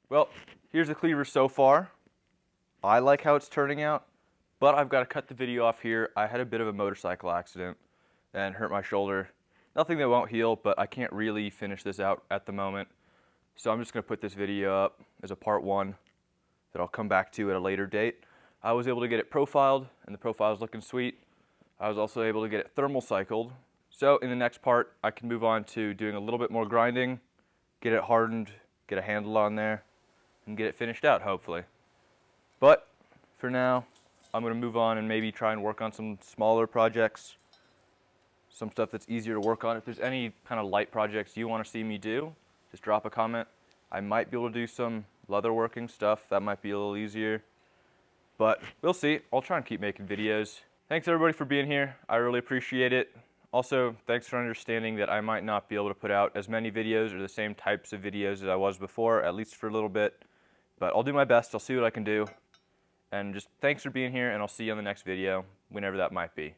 Well, here's the cleaver so far. I like how it's turning out, but I've got to cut the video off here. I had a bit of a motorcycle accident and hurt my shoulder. Nothing that won't heal, but I can't really finish this out at the moment. So I'm just going to put this video up as a part 1 that I'll come back to at a later date. I was able to get it profiled, and the profile is looking sweet. I was also able to get it thermal cycled. So in the next part, I can move on to doing a little bit more grinding, get it hardened, get a handle on there, and get it finished out, hopefully. But for now, I'm going to move on and maybe try and work on some smaller projects, some stuff that's easier to work on. If there's any kind of light projects you want to see me do, just drop a comment. I might be able to do some leather working stuff. That might be a little easier, but we'll see. I'll try and keep making videos. Thanks everybody for being here. I really appreciate it. Also, thanks for understanding that I might not be able to put out as many videos or the same types of videos as I was before, at least for a little bit. But I'll do my best. I'll see what I can do. And just thanks for being here, and I'll see you on the next video, whenever that might be.